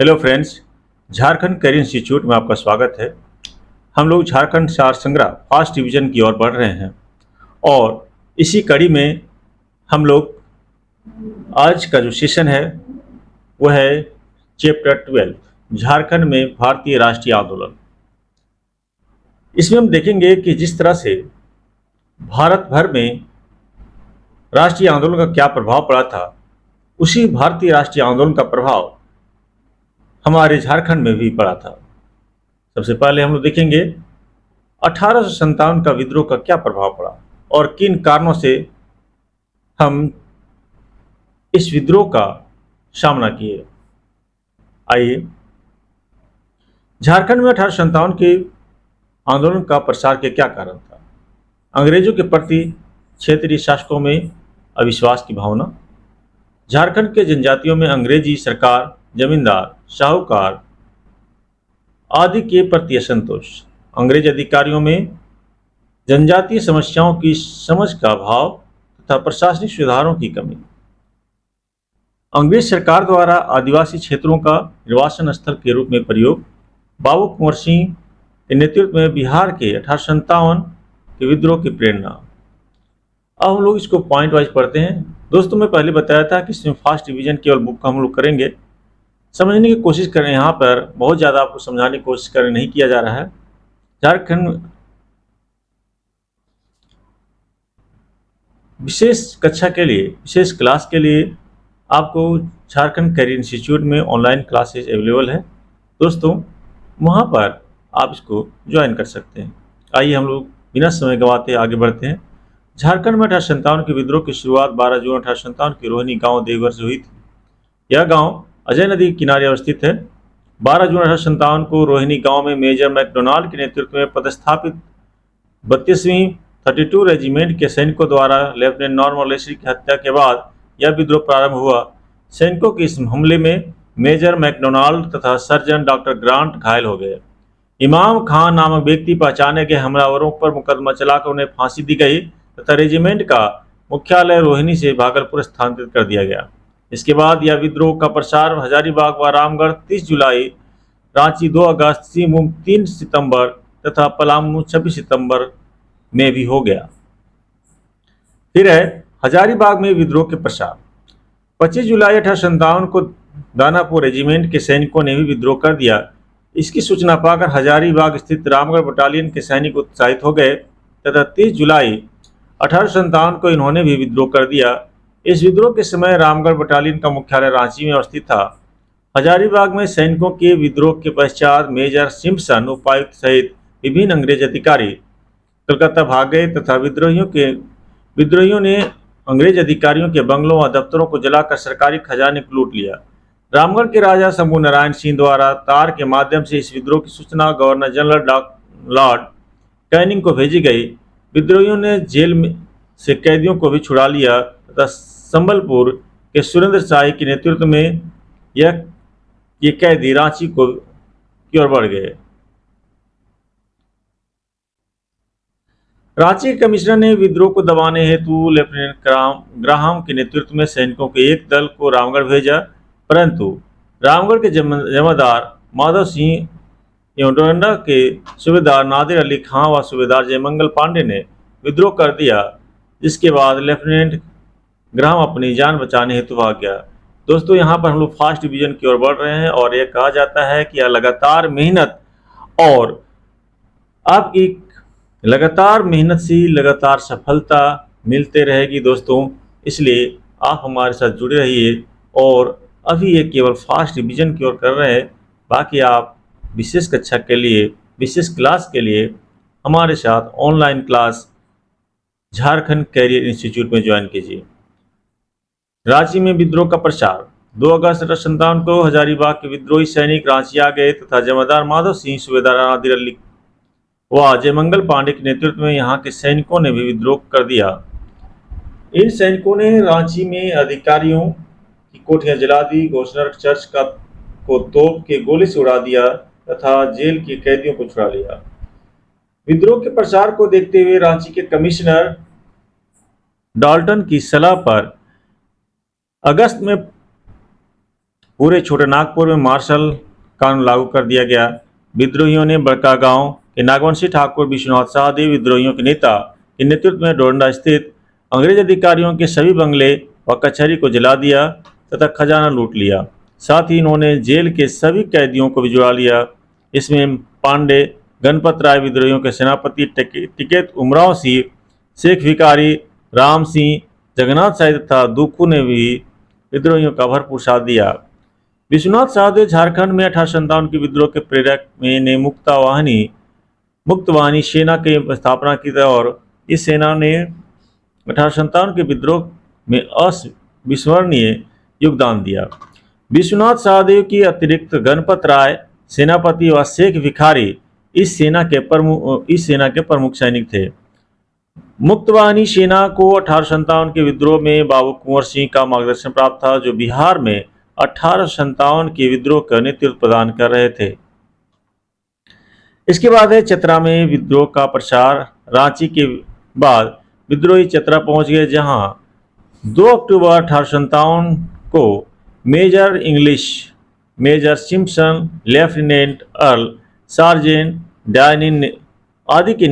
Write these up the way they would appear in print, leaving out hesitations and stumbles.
Hello friends. Jharkhand career institute में आपका स्वागत है। हम लोग झारखंड सार संग्रह फर्स्ट डिवीजन की ओर बढ़ रहे हैं और इसी कड़ी में हम लोग आज का जो सेशन है वह है चैप्टर 12 झारखंड में भारतीय राष्ट्रीय आंदोलन। इसमें हम देखेंगे कि जिस तरह से भारत भर में राष्ट्रीय आंदोलन का क्या प्रभाव पड़ा था, उसी भारतीय राष्ट्रीय आंदोलन का प्रभाव हमारे झारखंड में भी पड़ा था। सबसे पहले हम लोग देखेंगे 1857 का विद्रोह का क्या प्रभाव पड़ा और किन कारणों से हम इस विद्रोह का सामना किए। आइए, झारखंड में 1857 के आंदोलन का प्रसार के क्या कारण था। अंग्रेजों के प्रति क्षेत्रीय शासकों में अविश्वास की भावना, झारखंड के जनजातियों में अंग्रेजी सरकार, जमींदार, साहूकार आदि के प्रति असंतोष, अंग्रेज अधिकारियों में जनजातीय समस्याओं की समझ का अभाव तथा प्रशासनिक सुधारों की कमी, अंग्रेज सरकार द्वारा आदिवासी क्षेत्रों का निर्वासन स्थल के रूप में प्रयोग, बाबू कुंवर सिंह के नेतृत्व में बिहार के 1857 के विद्रोह की प्रेरणा। अब हम लोग इसको पॉइंट वाइज पढ़ते हैं। दोस्तों, मैं पहले बताया था कि इसमें फर्स्ट डिवीजन केवल बुक का हम लोग करेंगे, समझने की कोशिश करें। यहाँ पर बहुत ज़्यादा आपको समझाने की कोशिश करें नहीं किया जा रहा है। झारखंड विशेष कक्षा के लिए, विशेष क्लास के लिए आपको झारखंड कैरियर इंस्टीट्यूट में ऑनलाइन क्लासेस अवेलेबल है। दोस्तों, वहाँ पर आप इसको ज्वाइन कर सकते हैं। आइए हम लोग बिना समय गंवाते आगे बढ़ते हैं। झारखंड में 1857 के विद्रोह की शुरुआत 12 जून 1857 के रोहिणी गांव देवघर से हुई थी। यह गांव अजय नदी के किनारे अवस्थित है। 12 जून 1857 को रोहिणी गांव में मेजर मैकडोनाल्ड के नेतृत्व में पदस्थापित 32वीं 32 रेजिमेंट के सैनिकों द्वारा लेफ्टिनेंट नॉर्मन लेस्ली की हत्या के बाद यह विद्रोह प्रारंभ हुआ। सैनिकों के इस हमले में मेजर मैकडोनाल्ड तथा सर्जन डॉक्टर ग्रांट घायल हो गए। इमाम खान नामक व्यक्ति पहचाने गए हमलावरों पर मुकदमा चलाकर उन्हें फांसी दी गई तथा रेजिमेंट का मुख्यालय रोहिणी से भागलपुर स्थानांतरित कर दिया गया। इसके बाद यह विद्रोह का प्रसार हजारीबाग व रामगढ़ 30 जुलाई, रांची 2 अगस्त, सिंहभूम 3 सितंबर तथा पलामू 26 सितंबर में भी हो गया। फिर है हजारीबाग में विद्रोह के प्रसार। 25 जुलाई 1857 को दानापुर रेजिमेंट के सैनिकों ने भी विद्रोह कर दिया। इसकी सूचना पाकर हजारीबाग स्थित रामगढ़ बटालियन के सैनिक उत्साहित हो गए तथा 30 जुलाई 1857 को इन्होंने भी विद्रोह कर दिया। इस विद्रोह के समय रामगढ़ बटालियन का मुख्यालय रांची में अवस्थित था। हजारीबाग में सैनिकों के विद्रोह के पश्चात मेजर सिम्पसन उपायुक्त सहित विभिन्न अंग्रेज अधिकारी कलकत्ता भाग गए तथा विद्रोहियों ने अंग्रेज अधिकारियों के बंगलों व दफ्तरों को जलाकर सरकारी खजाने को लूट लिया। रामगढ़ के राजा शंभू नारायण सिंह द्वारा तार के माध्यम से इस विद्रोह की सूचना गवर्नर जनरल लॉर्ड कैनिंग को भेजी गई। विद्रोहियों ने जेल में से कैदियों को भी छुड़ा लिया तथा संबलपुर के सुरेंद्र शाही के नेतृत्व में ये कैदी रांची की ओर बढ़ गए। रांची के कमिश्नर ने विद्रोह को दबाने हेतु लेफ्टिनेंट ग्राहम के नेतृत्व में सैनिकों के एक दल को रामगढ़ भेजा, परंतु रामगढ़ के जमादार माधव सिंह एवं डोरंडा के सूबेदार नादिर अली खां व सूबेदार जयमंगल पांडे ने विद्रोह कर दिया, जिसके बाद लेफ्टिनेंट ग्राहम अपनी जान बचाने हेतु भाग गया। दोस्तों, यहाँ पर हम लोग फर्स्ट डिवीजन की ओर बढ़ रहे हैं और यह कहा जाता है कि यह लगातार मेहनत और आपकी लगातार मेहनत से लगातार सफलता मिलते रहेगी। दोस्तों, इसलिए आप हमारे साथ जुड़े रहिए। और अभी ये केवल फर्स्ट डिवीजन की ओर कर रहे हैं, बाकी आप विशेष कक्षा के लिए, विशेष क्लास के लिए हमारे साथ online class Jharkhand career institute में ज्वाइन कीजिए। रांची में विद्रोह का प्रसार। 2 अगस्त 1857 को हजारीबाग के विद्रोही सैनिक रांची आ गए तथा जमादार माधव सिंह, सूबेदार नादिर अली व जयमंगल पांडे के नेतृत्व में यहाँ के सैनिकों ने भी विद्रोह कर दिया। इन सैनिकों ने रांची में अधिकारियों की कोठियां जला दी, घोषणा चर्च को तोप के गोले से उड़ा दिया तथा जेल के कैदियों को छुड़ा लिया। विद्रोह के प्रसार को देखते हुए रांची के कमिश्नर डाल्टन की सलाह पर अगस्त में पूरे छोटे नागपुर में मार्शल कानून लागू कर दिया गया। विद्रोहियों ने बड़कागांव के नागवंशी ठाकुर विश्वनाथ सहदेव विद्रोहियों के नेता के नेतृत्व में डोरंडा स्थित अंग्रेज अधिकारियों के सभी बंगले व कचहरी को जला दिया तथा खजाना लूट लिया। साथ ही इन्होंने जेल के सभी कैदियों को भी जुड़ा लिया। इसमें पांडे गणपत राय विद्रोहियों के सेनापति टिकैत उमराव सिंह, शेख भिखारी राम सिंह, जगन्नाथ साई तथा दुखू ने भी विद्रोहियों का भरपूर साथ दिया। विश्वनाथ सहदेव झारखंड में 1857 के विद्रोह के प्रेरक में ने मुक्तवाहिनी सेना की स्थापना की थी और इस सेना ने 1857 के विद्रोह में अविस्मरणीय योगदान दिया। विश्वनाथ सहदेव की अतिरिक्त गणपत राय सेनापति व शेख भिखारी इस सेना के प्रमुख सैनिक थे। मुक्तवाहिनी सेना को 1857 के विद्रोह में बाबू कुंवर सिंह का मार्गदर्शन प्राप्त था, जो बिहार में 1857 के विद्रोह का नेतृत्व प्रदान कर रहे थे। इसके बाद है चतरा में विद्रोह का प्रसार। रांची के बाद विद्रोही चतरा पहुंच गए, जहां 2 अक्टूबर 1857 को major English, major Simpson, lieutenant Earl, sergeant Dynin आदि के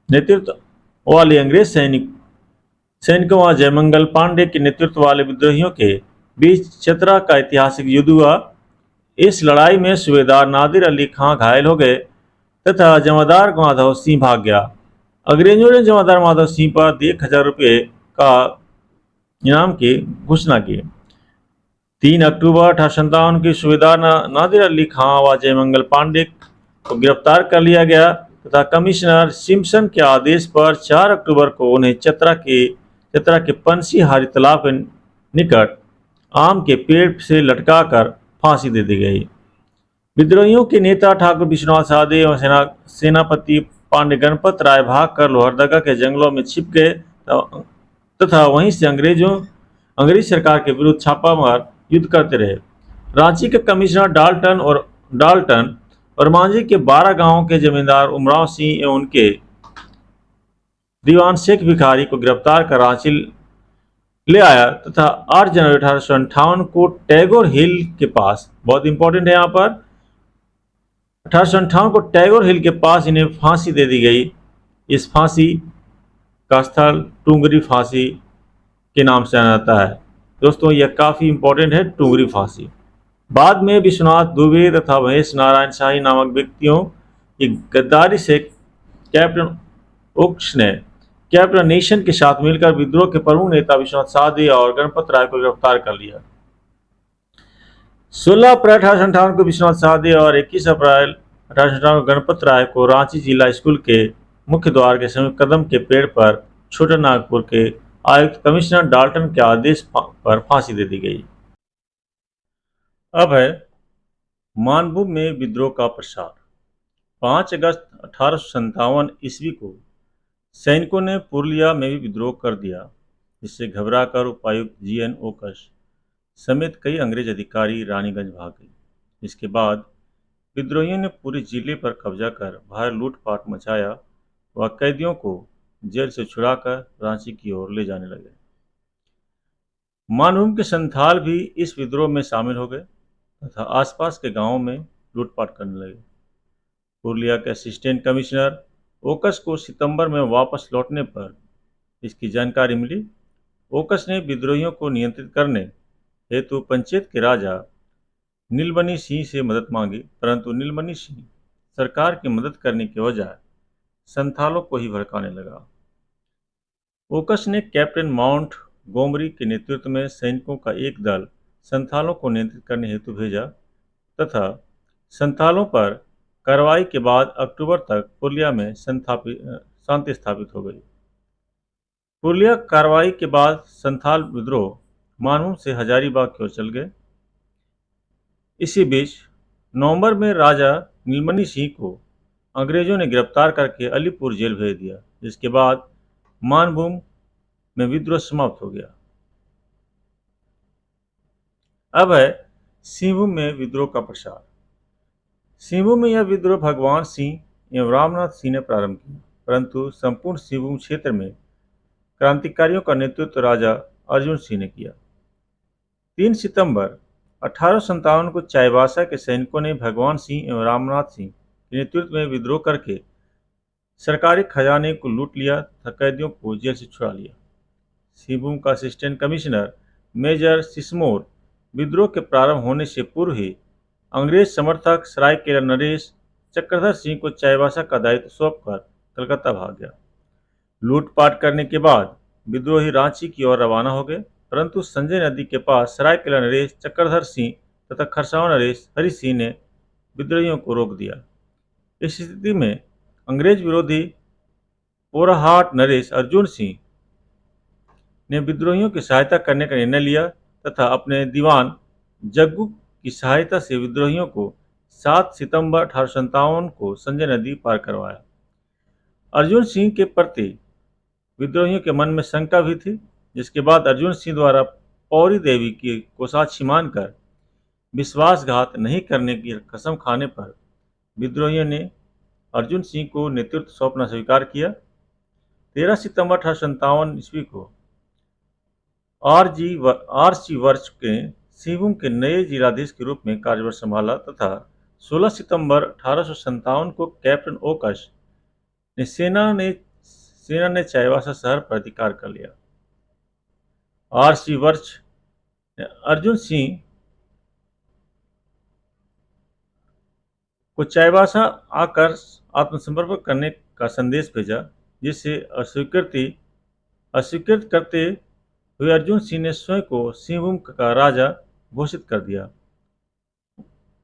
नेतृत्व वाले अंग्रेज सैनिकों व जयमंगल पांडे के नेतृत्व वाले विद्रोहियों के बीच चतरा का ऐतिहासिक युद्ध हुआ। इस लड़ाई में सूबेदार नादिर अली खां घायल हो गए तथा जमादार माधव सिंह भाग गया। अंग्रेजों ने जमादार माधव सिंह पर 1000 रुपये का इनाम की घोषणा की। 3 अक्टूबर 1857 की सूबेदार नादिर अली खां व जयमंगल पांडे को गिरफ्तार कर लिया गया तथा कमिश्नर सिम्पसन के आदेश पर 4 अक्टूबर को उन्हें चतरा के पंसीहारी तालाब के निकट आम के पेड़ से लटकाकर फांसी दे दी गई। विद्रोहियों के नेता ठाकुर विश्वनाथ सहदेव और सेनापति पांडे गणपत राय भागकर लोहरदगा के जंगलों में छिप गए तथा वहीं से अंग्रेज सरकार के विरुद्ध छापामार युद्ध करते रहे। रांची के कमिश्नर डाल्टन और मांझी के 12 गांवों के जमींदार उमराव सिंह एवं उनके दीवान शेख भिखारी को गिरफ्तार कर रांची ले आया तथा 8 जनवरी 1858 को टैगोर हिल के पास, बहुत इंपॉर्टेंट है यहाँ पर, 1858 को टैगोर हिल के पास इन्हें फांसी दे दी गई। इस फांसी का स्थल टुंगरी फांसी के नाम से जाना जाता है। दोस्तों यह काफ़ी इंपॉर्टेंट है, टुंगरी फांसी। बाद में विश्वनाथ दुबे तथा महेश नारायण शाही नामक व्यक्तियों की गद्दारी से कैप्टन नेशन के साथ मिलकर विद्रोह के प्रमुख नेता विश्वनाथ सहदेव और गणपत राय को गिरफ्तार कर लिया। 16 अप्रैल 1858 को विश्वनाथ सहदेव और 21 अप्रैल 1858 को गणपत राय को रांची जिला स्कूल के मुख्य द्वार के समीप कदम के पेड़ पर छोटे नागपुर के आयुक्त कमिश्नर डाल्टन के आदेश पर फांसी दे दी गई। अब है मानभूम में विद्रोह का प्रसार। 5 अगस्त 1857 ईस्वी को सैनिकों ने पुरुलिया में भी विद्रोह कर दिया, जिससे घबराकर उपायुक्त GN ओकस समेत कई अंग्रेज अधिकारी रानीगंज भाग गए। इसके बाद विद्रोहियों ने पूरे जिले पर कब्जा कर भारी लूटपाट मचाया व कैदियों को जेल से छुड़ाकर रांची की ओर ले जाने लगे। मानभूम के संथाल भी इस विद्रोह में शामिल हो गए तथा आसपास के गांवों में लूटपाट करने लगे। पुरुलिया के असिस्टेंट कमिश्नर ओकस को सितंबर में वापस लौटने पर इसकी जानकारी मिली। ओकस ने विद्रोहियों को नियंत्रित करने हेतु पंचायत के राजा नीलमणि सिंह से मदद मांगी, परंतु नीलमणि सिंह सरकार की मदद करने के बजाय संथालों को ही भड़काने लगा। ओकस ने कैप्टन माउंट गोमरी के नेतृत्व में सैनिकों का एक दल संथालों को नियंत्रित करने हेतु भेजा तथा संथालों पर कार्रवाई के बाद अक्टूबर तक पुरुलिया में शांति स्थापित हो गई। पुरुलिया कार्रवाई के बाद संथाल विद्रोह मानभूम से हजारीबाग की ओर चल गए। इसी बीच नवंबर में राजा नीलमणि सिंह को अंग्रेजों ने गिरफ्तार करके अलीपुर जेल भेज दिया, जिसके बाद मानभूम में विद्रोह समाप्त हो गया। अब है सिंहभूम में विद्रोह का प्रसार। सिंहभूम में यह विद्रोह भगवान सिंह एवं रामनाथ सिंह ने प्रारंभ किया, परंतु संपूर्ण सिंहभूम क्षेत्र में क्रांतिकारियों का नेतृत्व राजा अर्जुन सिंह ने किया। 3 सितंबर 1857 को चाईबासा के सैनिकों ने भगवान सिंह एवं रामनाथ सिंह के नेतृत्व में विद्रोह करके सरकारी खजाने को लूट लिया तथा कैदियों को जेल से छुड़ा लिया। सिंहभूम का असिस्टेंट कमिश्नर मेजर सिस्मोर विद्रोह के प्रारंभ होने से पूर्व ही अंग्रेज समर्थक सरायकेला नरेश चक्रधर सिंह को चाईबासा का दायित्व सौंपकर कलकत्ता भाग गया। लूटपाट करने के बाद विद्रोही रांची की ओर रवाना हो गए, परंतु संजय नदी के पास सरायकेला नरेश चक्रधर सिंह तथा खरसावां नरेश हरि सिंह ने विद्रोहियों को रोक दिया। इस स्थिति में अंग्रेज विरोधी पोराहाट नरेश अर्जुन सिंह ने विद्रोहियों की सहायता करने का निर्णय लिया तथा अपने दीवान जग्गू की सहायता से विद्रोहियों को 7 सितंबर 1857 को संजय नदी पार करवाया। अर्जुन सिंह के प्रति विद्रोहियों के मन में शंका भी थी, जिसके बाद अर्जुन सिंह द्वारा पौरी देवी को साक्षी मानकर विश्वासघात नहीं करने की कसम खाने पर विद्रोहियों ने अर्जुन सिंह को नेतृत्व सौंपना स्वीकार किया। 13 सितंबर 1857 ईस्वी को आर सी वर्ष के सिंहभूम के नए जिलाधीश के रूप में कार्यभार संभाला तथा 16 सितंबर 1857 को कैप्टन ओकस ने सेना ने चाईबासा शहर पर अधिकार कर लिया। आर.सी. वर्ष ने अर्जुन सिंह को चाईबासा आकर आत्मसमर्पण करने का संदेश भेजा, जिसे अस्वीकृत करते हुए अर्जुन सिंह ने स्वयं को सिंहभूम का राजा घोषित कर दिया।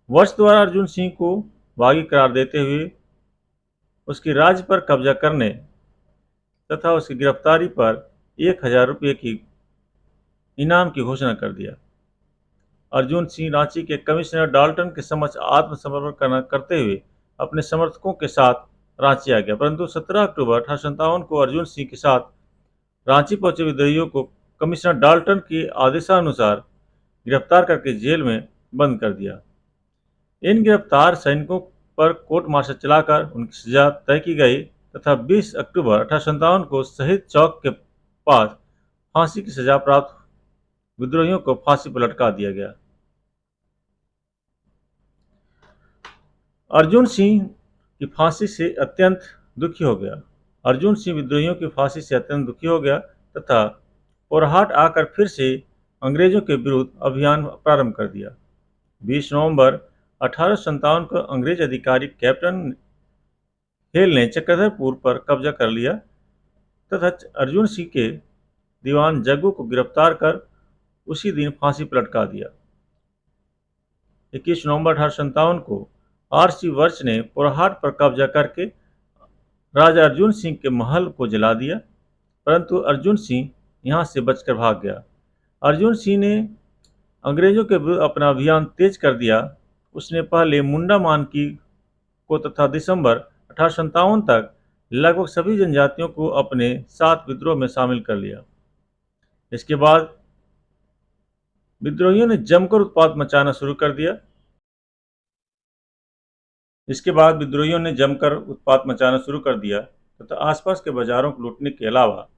वर्ष द्वारा अर्जुन सिंह को बागी करार देते हुए उसके राज्य पर कब्जा करने तथा उसकी गिरफ्तारी पर 1000 रुपये की इनाम की घोषणा कर दिया। अर्जुन सिंह रांची के कमिश्नर डाल्टन के समक्ष आत्मसमर्पण करते हुए अपने समर्थकों के साथ रांची आ गया, परंतु 17 अक्टूबर 1857 को अर्जुन सिंह के साथ रांची पहुंचे विद्रोहियों को कमिश्नर डाल्टन के आदेशानुसार गिरफ्तार करके जेल में बंद कर दिया। इन गिरफ्तार सैनिकों पर कोर्ट मार्शल चलाकर उनकी सजा तय की गई तथा 20 अक्टूबर 1857 को शहीद चौक के पास फांसी की सजा प्राप्त विद्रोहियों को फांसी पर लटका दिया गया। अर्जुन सिंह की फांसी से अत्यंत दुखी हो गया। अर्जुन सिंह विद्रोहियों की फांसी से अत्यंत दुखी हो गया तथा पोरहाट आकर फिर से अंग्रेजों के विरुद्ध अभियान प्रारंभ कर दिया। 20 नवंबर 1857 को अंग्रेज अधिकारी कैप्टन हेल ने चक्रधरपुर पर कब्जा कर लिया तथा अर्जुन सिंह के दीवान जग्गू को गिरफ्तार कर उसी दिन फांसी पर लटका दिया। 21 नवंबर 1857 को आर.सी. वर्ष ने पोरहाट पर कब्जा करके राजा अर्जुन सिंह के महल को जला दिया, परंतु अर्जुन सिंह यहाँ से बचकर भाग गया। अर्जुन सिंह ने अंग्रेजों के विरुद्ध अपना अभियान तेज कर दिया। उसने पहले मुंडा मानकी को तथा दिसंबर 1857 तक लगभग सभी जनजातियों को अपने साथ विद्रोह में शामिल कर लिया। इसके बाद विद्रोहियों ने जमकर उत्पात मचाना शुरू कर दिया। तथा आसपास के बाजारों को लूटने के अलावा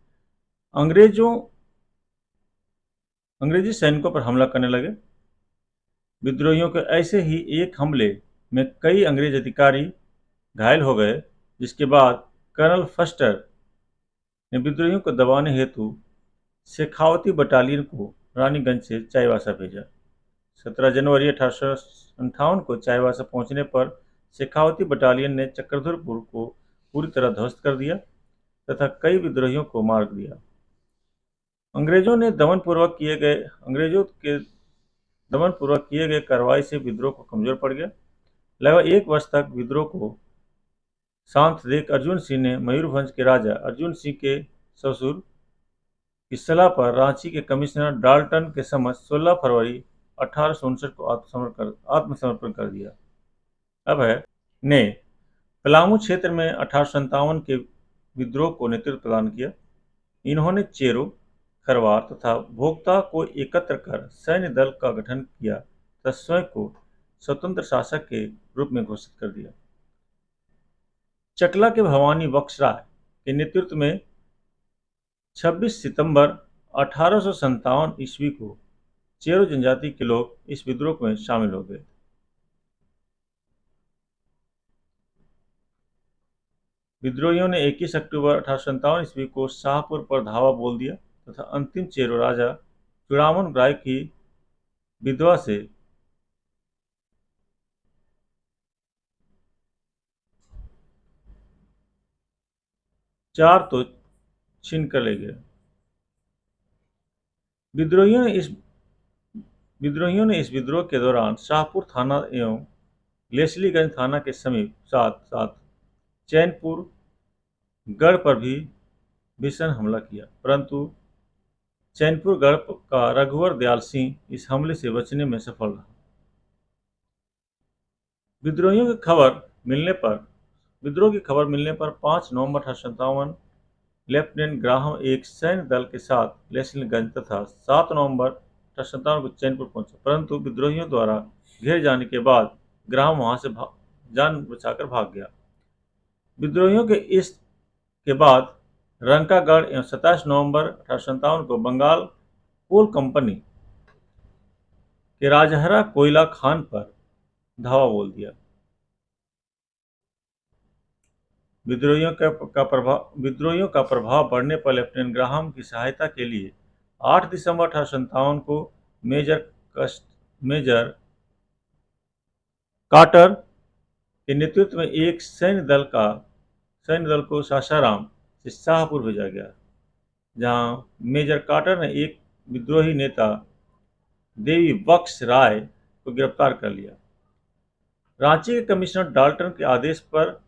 अंग्रेजी सैनिकों पर हमला करने लगे। विद्रोहियों के ऐसे ही एक हमले में कई अंग्रेज अधिकारी घायल हो गए, जिसके बाद कर्नल फस्टर ने विद्रोहियों को दबाने हेतु शेखावती बटालियन को रानीगंज से चाईबासा भेजा। 17 जनवरी 1858 को चाईबासा पहुंचने पर शेखावती बटालियन ने चक्रधरपुर को पूरी तरह ध्वस्त कर दिया तथा कई विद्रोहियों को मार दिया। अंग्रेजों के दमनपूर्वक किए गए कार्रवाई से विद्रोह को कमजोर पड़ गया। लगभग एक वर्ष तक विद्रोह को शांत देख अर्जुन सिंह ने मयूरभंज के राजा अर्जुन सिंह के ससुर की सलाह पर रांची के कमिश्नर डाल्टन के समक्ष 16 फरवरी 1859 को आत्मसमर्पण कर दिया। अब है ने पलामू क्षेत्र में 1857 के विद्रोह को नेतृत्व प्रदान किया। इन्होंने चेरो, खरवार तथा भोक्ता को एकत्र कर सैन्य दल का गठन किया तथा स्वयं को स्वतंत्र शासक के रूप में घोषित कर दिया। चकला के भवानी बख्शराय के नेतृत्व में 26 सितंबर 1857 ईस्वी को चेरो जनजाति के लोग इस विद्रोह में शामिल हो गए। विद्रोहियों ने 21 अक्टूबर 1857 ईस्वी को शाहपुर पर धावा बोल दिया तथा अंतिम चेरो राजा चूड़ामन राय की विधवा से 4 तो छीन कर ले गए। विद्रोहियों ने इस विद्रोहियों ने इस विद्रोह के दौरान शाहपुर थाना एवं लेस्लीगंज थाना के समीप साथ साथ चैनपुर गढ़ पर भी भीषण हमला किया, परंतु चैनपुर गढ़ का रघुवर दयाल सिंह इस हमले से बचने में सफल रहा। विद्रोहियों की खबर मिलने पर विद्रोह की खबर मिलने पर 5 नवंबर 1857 लेफ्टिनेंट ग्राहम एक सैन्य दल के साथ लेस्लीगंज तथा 7 नवंबर 1857 को चैनपुर पहुंचे, परंतु विद्रोहियों द्वारा घेर जाने के बाद ग्राहम वहां से जान बचाकर भाग गया। विद्रोहियों के इस के बाद रंकागढ़ एवं 27 नवंबर 1857 को बंगाल कोल कंपनी के राजहरा कोयला खान पर धावा बोल दिया। विद्रोहियों का प्रभाव बढ़ने पर लेफ्टिनेंट ग्राहम की सहायता के लिए 8 दिसंबर 1857 को मेजर मेजर कार्टर के नेतृत्व में एक सैन्य दल को सासाराम से शाहपुर भेजा गया, जहां मेजर कार्टर ने एक विद्रोही नेता देवी बख्श राय को गिरफ्तार कर लिया। रांची के कमिश्नर डाल्टन के आदेश पर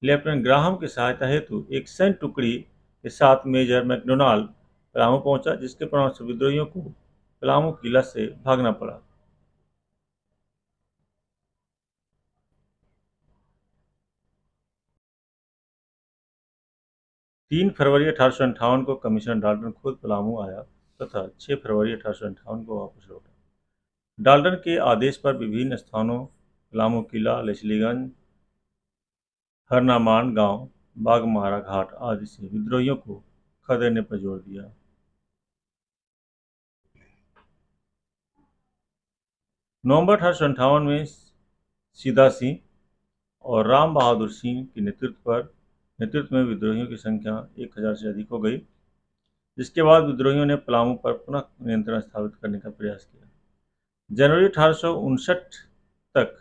लेफ्टिनेंट ग्राहम की सहायता हेतु एक सैन्य टुकड़ी के साथ मेजर मैकडोनाल्ड पलामू पहुंचा, जिसके परिणामस्वरूप विद्रोहियों को पलामू किला से भागना पड़ा। 3 फरवरी 1858 को कमिश्नर डाल्टन खुद पलामू आया तथा 6 फरवरी 1858 को वापस लौटा। डाल्टन के आदेश पर विभिन्न स्थानों पलामू किला, लेस्लीगंज, हरनामान गांव, बाघमारा घाट आदि से विद्रोहियों को खदेड़ने पर जोर दिया। नवंबर 1858 में सीधा सिंह और राम बहादुर सिंह के नेतृत्व में विद्रोहियों की संख्या 1000 से अधिक हो गई, जिसके बाद विद्रोहियों ने पलामू पर पुनः नियंत्रण स्थापित करने का प्रयास किया। जनवरी 1859 तक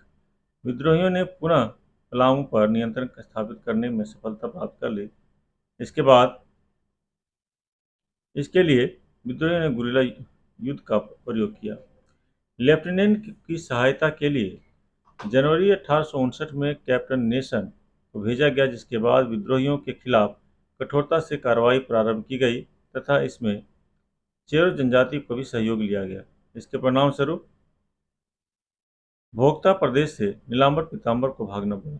विद्रोहियों ने पुनः पलामू पर नियंत्रण स्थापित करने में सफलता प्राप्त कर ली। इसके लिए विद्रोहियों ने गुरिल्ला युद्ध का प्रयोग किया। लेफ्टिनेंट की सहायता के लिए जनवरी 1859 में कैप्टन नेशन को भेजा गया, जिसके बाद विद्रोहियों के खिलाफ कठोरता से कार्रवाई प्रारंभ की गई तथा इसमें चेरो जनजाति को भी सहयोग लिया गया। इसके परिणामस्वरूप भोक्ता प्रदेश से नीलांबर पीताम्बर को भागना पड़ा।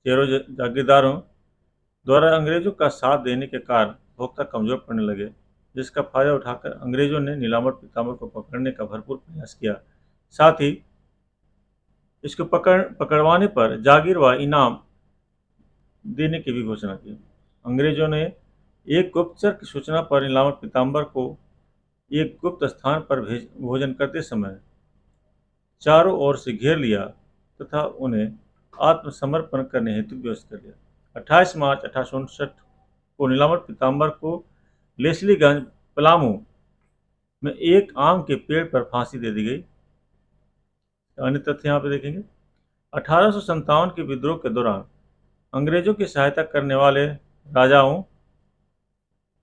चेरो जागीरदारों द्वारा अंग्रेजों का साथ देने के कारण भोक्ता कमजोर पड़ने लगे, जिसका फायदा उठाकर अंग्रेजों ने नीलांबर पीताम्बर को पकड़ने का भरपूर प्रयास किया। साथ ही इसको पकड़वाने पर जागीर व इनाम देने की भी घोषणा की। अंग्रेजों ने एक गुप्तचर की सूचना पर नीलांबर पीताम्बर को एक गुप्त स्थान पर भोजन करते समय चारों ओर से घेर लिया तथा उन्हें आत्मसमर्पण करने हेतु व्यवस्था कर लिया। 28 मार्च 1859 को नीलांबर पीताम्बर को लेस्लीगंज पलामू में एक आम के पेड़ पर फांसी दे दी गई। अन्य तथ्य यहाँ पे देखेंगे। 1857 के विद्रोह के दौरान अंग्रेजों की सहायता करने वाले राजाओं,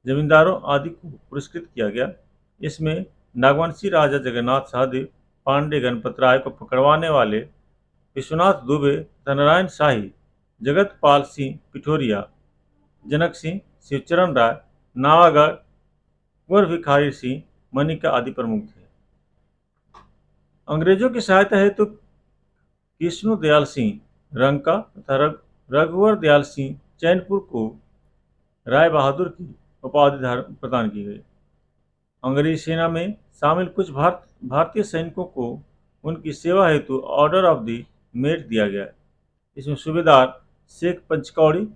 जमींदारों आदि को पुरस्कृत किया गया। इसमें नागवंशी राजा जगन्नाथ सहदेव, पांडे गणपत राय को पकड़वाने वाले विश्वनाथ दुबे, नारायण शाही, जगत पाल सिंह पिठोरिया, जनक सिंह, शिवचरण राय, नावागढ़, कुंवर भिखारी सिंह, मनिका आदि प्रमुख थे। अंग्रेजों की सहायता हेतु कृष्ण दयाल सिंह रंका तथा रघुवर दयाल सिंह चैनपुर को राय बहादुर की उपाधि प्रदान की गई। अंग्रेजी सेना में शामिल कुछ भारतीय सैनिकों को उनकी सेवा हेतु ऑर्डर ऑफ द मेरिट दिया गया। इसमें सूबेदार शेख पंचकौड़ी,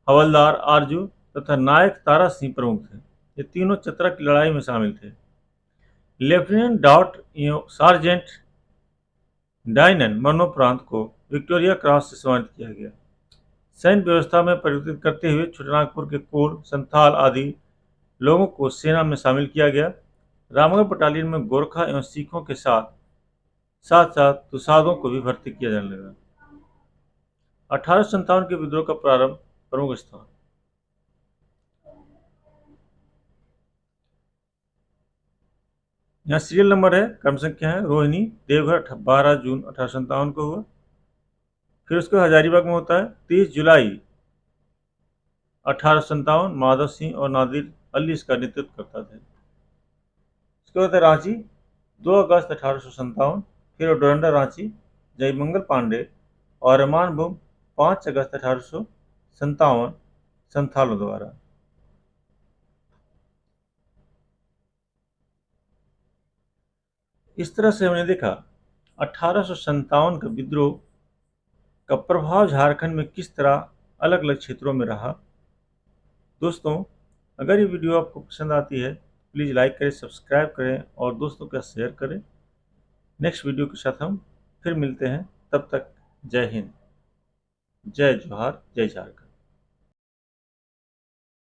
हवलदार आरजू तथा नायक तारा सिंह प्रमुख थे। ये तीनों चतरा की लड़ाई में शामिल थे। लेफ्टिनेंट डॉट सार्जेंट डायनन मरणोपरांत को विक्टोरिया क्रॉस से सम्मानित किया गया। सैन्य व्यवस्था में परिवर्तित करते हुए छोटानागपुर के कोर, संथाल आदि लोगों को सेना में शामिल किया गया। रामगढ़ बटालियन में गोरखा एवं सिखों के साथ साथ साथ तुसादों को भी भर्ती किया जाने लगा। 1857 के विद्रोह का प्रारंभ। प्रमुख स्थान। यहाँ सीरियल नंबर है, क्रम संख्या है। रोहिणी देवघर 12 जून 1857 को हुआ। फिर उसके हजारीबाग में होता है 30 जुलाई 1857। माधव सिंह और नादिर अली इसका नेतृत्व करता थे। उसके बाद है रांची 2 अगस्त 1857। फिर डोरंडा रांची जयमंगल पांडे और रहमान बुम 5 अगस्त 1857 संथालों द्वारा। इस तरह से हमने देखा 1857 का विद्रोह का प्रभाव झारखंड में किस तरह अलग अलग क्षेत्रों में रहा। दोस्तों, अगर ये वीडियो आपको पसंद आती है प्लीज़ लाइक करें, सब्सक्राइब करें और दोस्तों के साथ शेयर करें। नेक्स्ट वीडियो के साथ हम फिर मिलते हैं। तब तक जय हिंद, जय जोहार, जय झारखंड।